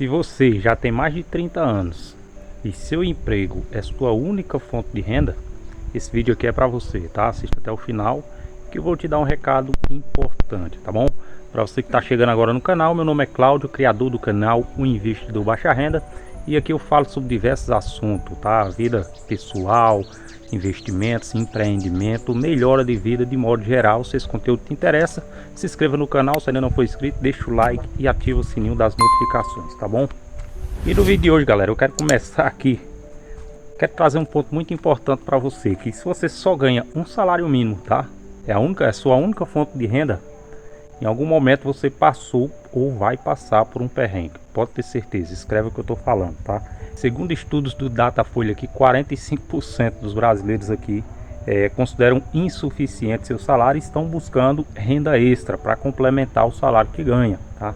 Se você já tem mais de 30 anos e seu emprego é sua única fonte de renda, esse vídeo aqui é para você, tá? Assista até o final que eu vou te dar um recado importante, tá bom? Para você que está chegando agora no canal, meu nome é Cláudio, criador do canal O Investidor Baixa Renda, e aqui eu falo sobre diversos assuntos, tá? Vida pessoal, investimentos, empreendimento, melhora de vida de modo geral. Se esse conteúdo te interessa, se inscreva no canal, se ainda não for inscrito, deixa o like e ativa o sininho das notificações, tá bom? E no vídeo de hoje, galera, eu quero começar aqui, quero trazer um ponto muito importante para você, que se você só ganha um salário mínimo, tá? É a sua única fonte de renda, em algum momento você passou ou vai passar por um perrengue, pode ter certeza. Escreve o que eu estou falando, tá? Segundo estudos do Datafolha aqui, 45% dos brasileiros aqui consideram insuficiente seu salário e estão buscando renda extra para complementar o salário que ganha, tá?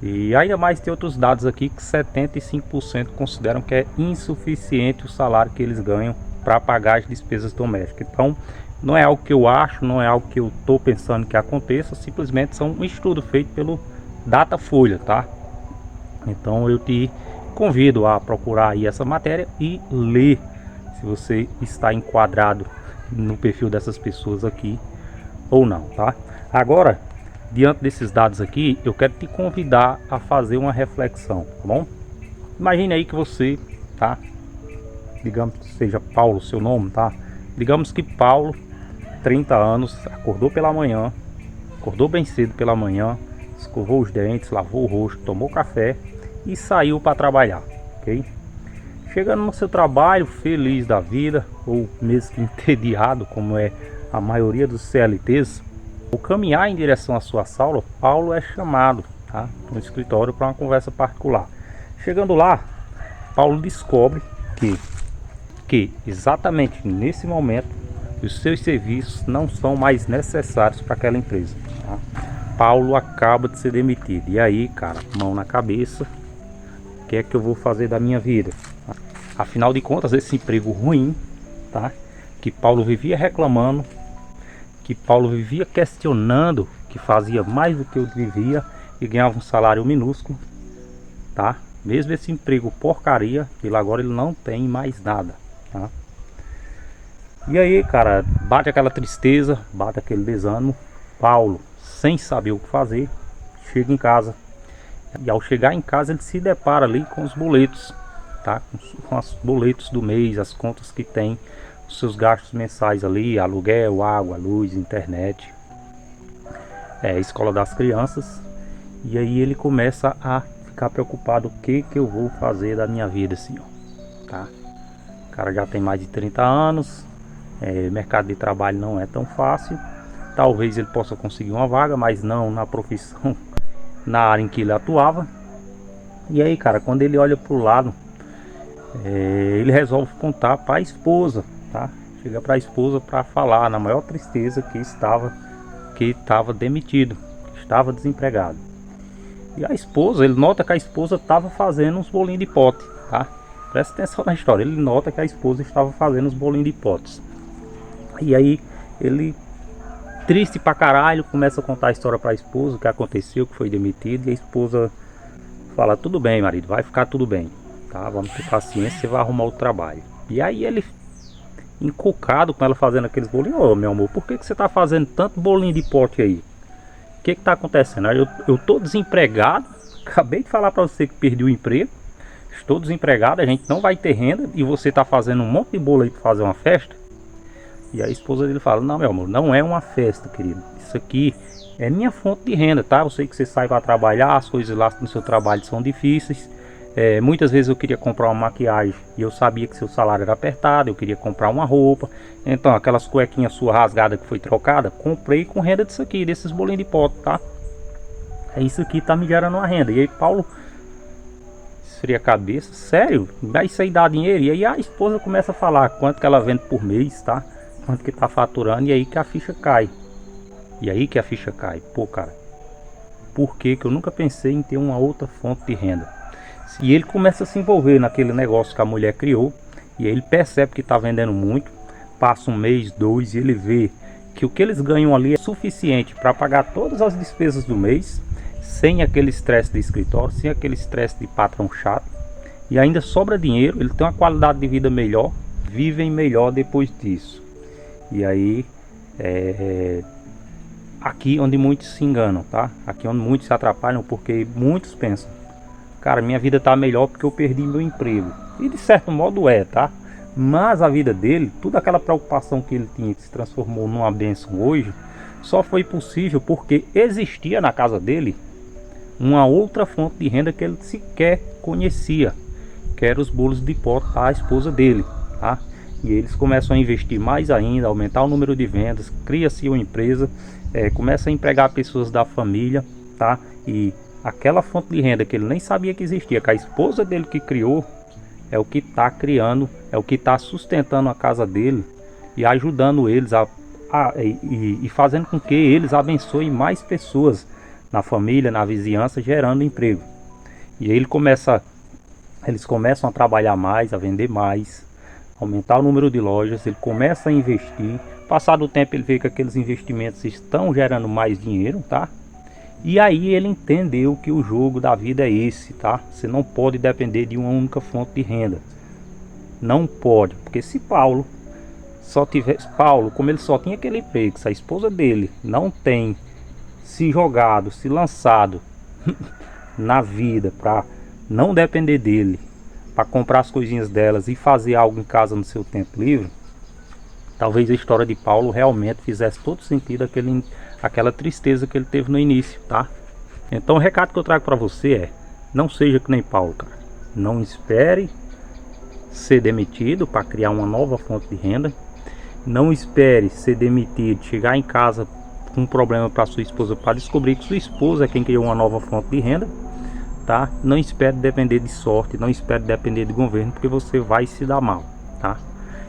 E ainda mais tem outros dados aqui que 75% consideram que é insuficiente o salário que eles ganham para pagar as despesas domésticas. Então não é algo que eu acho, não é algo que eu estou pensando que aconteça, simplesmente são um estudo feito pelo Datafolha, tá? Então eu te convido a procurar aí essa matéria e ler se você está enquadrado no perfil dessas pessoas aqui ou não, tá? Agora, diante desses dados aqui, eu quero te convidar a fazer uma reflexão, tá bom? Imagine aí que você, tá? Digamos que seja Paulo seu nome, tá? Digamos que Paulo, 30 anos, acordou pela manhã, acordou bem cedo pela manhã, escovou os dentes, lavou o rosto, tomou café e saiu para trabalhar, ok? Chegando no seu trabalho, feliz da vida, ou mesmo que entediado, como é a maioria dos CLTs, ao caminhar em direção à sua sala, Paulo é chamado, tá, no escritório para uma conversa particular. Chegando lá, Paulo descobre que exatamente nesse momento os seus serviços não são mais necessários para aquela empresa, tá? Paulo acaba de ser demitido. E aí, cara, mão na cabeça, o que é que eu vou fazer da minha vida? Afinal de contas, esse emprego ruim, tá, que Paulo vivia reclamando, que Paulo vivia questionando, que fazia mais do que eu devia e ganhava um salário minúsculo, tá? Mesmo esse emprego porcaria, ele agora ele não tem mais nada, tá? E aí, cara, bate aquela tristeza, bate aquele desânimo. Paulo, sem saber o que fazer, chega em casa. E ao chegar em casa, ele se depara ali com os boletos, tá? Com os boletos do mês, as contas que tem, os seus gastos mensais ali, aluguel, água, luz, internet, escola das crianças. E aí ele começa a ficar preocupado: o que eu vou fazer da minha vida, senhor, tá? O cara já tem mais de 30 anos, mercado de trabalho não é tão fácil. Talvez ele possa conseguir uma vaga, mas não na profissão, na área em que ele atuava. E aí, cara, quando ele olha pro lado, ele resolve contar para a esposa, tá? Chega para a esposa para falar na maior tristeza que estava demitido, que estava desempregado. E a esposa, ele nota que a esposa estava fazendo uns bolinhos de pote, tá? Presta atenção na história. Ele nota que a esposa estava fazendo uns bolinhos de potes. E aí ele, triste pra caralho, começa a contar a história pra esposa, o que aconteceu, que foi demitido. E a esposa fala: tudo bem, marido, vai ficar tudo bem, tá? Vamos ter paciência, você vai arrumar o trabalho. E aí ele, encucado com ela fazendo aqueles bolinhos: ô, meu amor, por que você tá fazendo tanto bolinho de pote aí? O que tá acontecendo? Eu tô desempregado, acabei de falar pra você que perdi o emprego, estou desempregado, a gente não vai ter renda e você tá fazendo um monte de bolo aí pra fazer uma festa? E a esposa dele fala: não, meu amor, não é uma festa, querido. Isso aqui é minha fonte de renda, tá? Eu sei que você sai para trabalhar, as coisas lá no seu trabalho são difíceis. Muitas vezes eu queria comprar uma maquiagem e eu sabia que seu salário era apertado, eu queria comprar uma roupa. Então aquelas cuequinhas sua rasgada que foi trocada, comprei com renda disso aqui, desses bolinhos de pote, tá? É isso aqui, tá me gerando uma renda. E aí Paulo esfria a cabeça: sério? Isso aí dá dinheiro? E aí a esposa começa a falar quanto que ela vende por mês, tá? Quanto que tá faturando, e aí que a ficha cai. Pô, cara, por que eu nunca pensei em ter uma outra fonte de renda? E ele começa a se envolver naquele negócio que a mulher criou. E aí ele percebe que tá vendendo muito. Passa um mês, dois, e ele vê que o que eles ganham ali é suficiente para pagar todas as despesas do mês, sem aquele estresse de escritório, sem aquele estresse de patrão chato, e ainda sobra dinheiro, ele tem uma qualidade de vida melhor, vivem melhor depois disso. E aí aqui onde muitos se enganam, tá? Aqui onde muitos se atrapalham, porque muitos pensam, cara, minha vida tá melhor porque eu perdi meu emprego. E de certo modo tá? Mas a vida dele, toda aquela preocupação que ele tinha, que se transformou numa bênção hoje, só foi possível porque existia na casa dele uma outra fonte de renda que ele sequer conhecia, que era os bolos de pote da esposa dele, tá? E eles começam a investir mais ainda, aumentar o número de vendas, cria-se uma empresa, começa a empregar pessoas da família, tá? E aquela fonte de renda que ele nem sabia que existia, que a esposa dele que criou, é o que está criando, é o que está sustentando a casa dele e ajudando eles e fazendo com que eles abençoem mais pessoas na família, na vizinhança, gerando emprego. E aí eles começam a trabalhar mais, a vender mais, aumentar o número de lojas, ele começa a investir. Passado o tempo ele vê que aqueles investimentos estão gerando mais dinheiro, tá? E aí ele entendeu que o jogo da vida é esse, tá? Você não pode depender de uma única fonte de renda. Não pode, porque se Paulo como ele só tinha aquele emprego, se a esposa dele não tem se jogado, se lançado na vida para não depender dele, para comprar as coisinhas delas e fazer algo em casa no seu tempo livre, talvez a história de Paulo realmente fizesse todo sentido, aquela tristeza que ele teve no início, tá? Então o recado que eu trago para você não seja que nem Paulo, cara. Não espere ser demitido para criar uma nova fonte de renda. Não espere ser demitido, chegar em casa com um problema para sua esposa, para descobrir que sua esposa é quem criou uma nova fonte de renda, tá? Não espere depender de sorte, não espere depender de governo, porque você vai se dar mal, tá?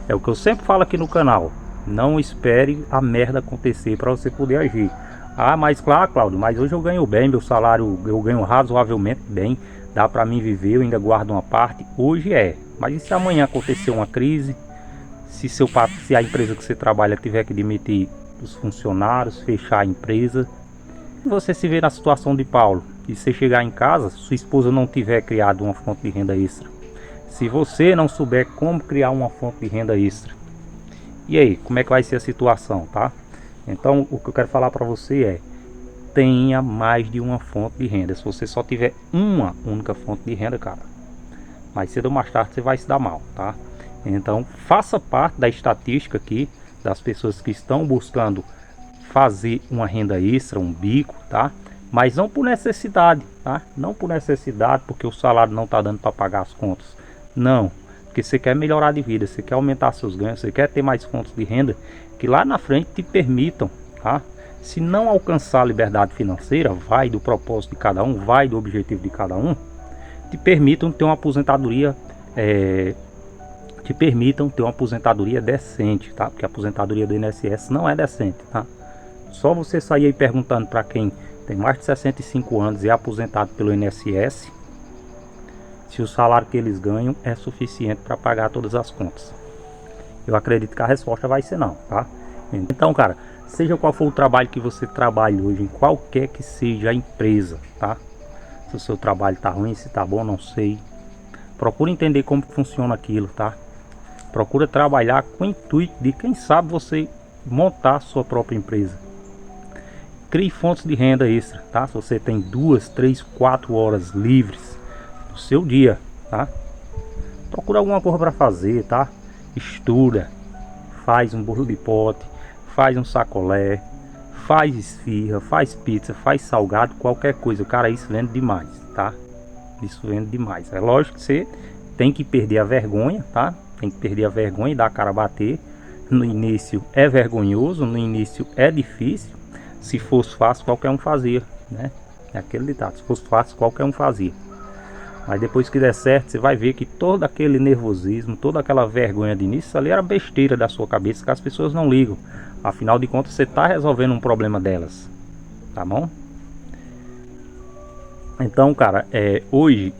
É o que eu sempre falo aqui no canal. Não espere a merda acontecer para você poder agir. Ah, mas claro, Cláudio, mas hoje eu ganho bem, meu salário eu ganho razoavelmente bem, dá para mim viver, eu ainda guardo uma parte. Hoje mas e se amanhã acontecer uma crise? Se a empresa que você trabalha tiver que demitir os funcionários, fechar a empresa, e você se vê na situação de Paulo, e você chegar em casa, sua esposa não tiver criado uma fonte de renda extra, se você não souber como criar uma fonte de renda extra, e aí, como é que vai ser a situação, tá? Então, o que eu quero falar para você tenha mais de uma fonte de renda. Se você só tiver uma única fonte de renda, cara, mais cedo ou mais tarde você vai se dar mal, tá? Então, faça parte da estatística aqui das pessoas que estão buscando fazer uma renda extra, um bico, tá? Mas não por necessidade, tá? Não por necessidade, porque o salário não tá dando para pagar as contas. Não, porque você quer melhorar de vida, você quer aumentar seus ganhos, você quer ter mais fontes de renda que lá na frente te permitam, tá? Se não alcançar a liberdade financeira, vai do propósito de cada um, vai do objetivo de cada um, te permitam ter uma aposentadoria decente, tá? Porque a aposentadoria do INSS não é decente, tá? Só você sair aí perguntando para quem tem mais de 65 anos e é aposentado pelo INSS, se o salário que eles ganham é suficiente para pagar todas as contas. Eu acredito que a resposta vai ser não, tá? Então, cara, seja qual for o trabalho que você trabalha hoje, em qualquer que seja a empresa, tá? Se o seu trabalho tá ruim, se tá bom, não sei. Procura entender como funciona aquilo, tá? Procura trabalhar com o intuito de, quem sabe, você montar a sua própria empresa. Crie fontes de renda extra, tá? Se você tem 2, 3, 4 horas livres no seu dia, tá? Procura alguma coisa para fazer, tá? Estuda, faz um bolo de pote, faz um sacolé, faz esfirra, faz pizza, faz salgado, qualquer coisa. Cara, isso vende demais, tá? Isso vende demais. É lógico que você tem que perder a vergonha, tá? Tem que perder a vergonha e dar a cara a bater. No início é vergonhoso, no início é difícil. Se fosse fácil, qualquer um fazia, né? É aquele ditado, se fosse fácil, qualquer um fazia. Mas depois que der certo, você vai ver que todo aquele nervosismo, toda aquela vergonha de início, ali era besteira da sua cabeça, que as pessoas não ligam. Afinal de contas, você está resolvendo um problema delas, tá bom? Então, cara, hoje,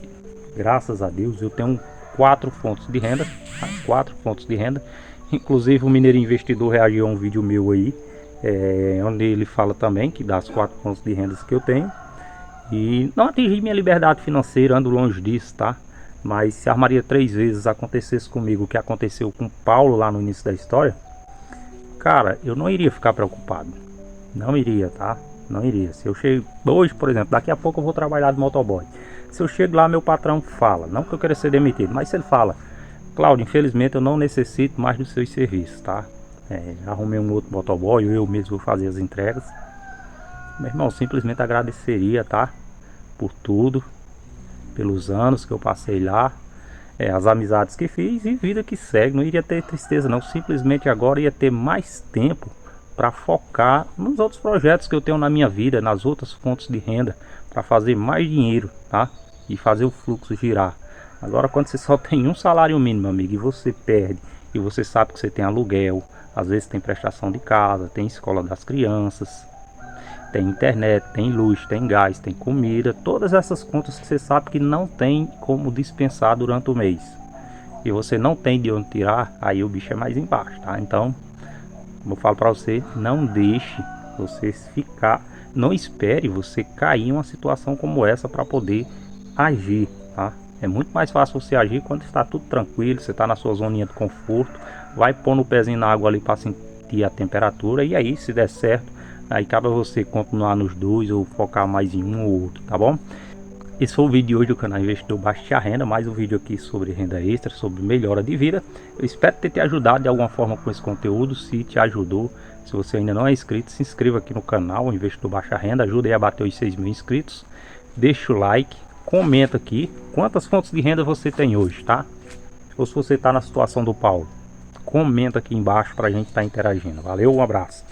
graças a Deus, eu tenho 4 fontes de renda, tá? 4 fontes de renda. Inclusive o Mineiro Investidor reagiu a um vídeo meu aí, onde ele fala também que das 4 fontes de rendas que eu tenho. E não atingi minha liberdade financeira, ando longe disso, tá? Mas se armaria 3 vezes acontecesse comigo o que aconteceu com Paulo lá no início da história, cara, eu não iria ficar preocupado. Não iria, tá? Não iria. Se eu chego hoje, por exemplo, daqui a pouco eu vou trabalhar de motoboy. Se eu chego lá, meu patrão fala, não que eu queira ser demitido, mas se ele fala: Cláudio, infelizmente eu não necessito mais dos seus serviços, tá? Arrumei um outro motoboy, eu mesmo vou fazer as entregas. Meu irmão, simplesmente agradeceria, tá? Por tudo, pelos anos que eu passei lá, as amizades que fiz e vida que segue. Não iria ter tristeza não, simplesmente agora ia ter mais tempo para focar nos outros projetos que eu tenho na minha vida, nas outras fontes de renda, para fazer mais dinheiro, tá? E fazer o fluxo girar. Agora, quando você só tem um salário mínimo, amigo, e você perde, e você sabe que você tem aluguel, às vezes tem prestação de casa, tem escola das crianças, tem internet, tem luz, tem gás, tem comida, todas essas contas que você sabe que não tem como dispensar durante o mês, e você não tem de onde tirar, aí o bicho é mais embaixo, tá? Então, como eu falo para você, não deixe você ficar, não espere você cair em uma situação como essa para poder agir, tá? É muito mais fácil você agir quando está tudo tranquilo, você está na sua zoninha de conforto, vai pôr o pezinho na água ali para sentir a temperatura, e aí se der certo, aí cabe a você continuar nos dois ou focar mais em um ou outro, tá bom? Esse foi o vídeo de hoje do canal Investidor Baixa Renda, mais um vídeo aqui sobre renda extra, sobre melhora de vida. Eu espero ter te ajudado de alguma forma com esse conteúdo. Se te ajudou, se você ainda não é inscrito, se inscreva aqui no canal Investidor Baixa Renda, ajuda aí a bater os 6.000 inscritos. Deixa o like, comenta aqui quantas fontes de renda você tem hoje, tá? Ou se você está na situação do Paulo, comenta aqui embaixo para a gente estar interagindo. Valeu, um abraço.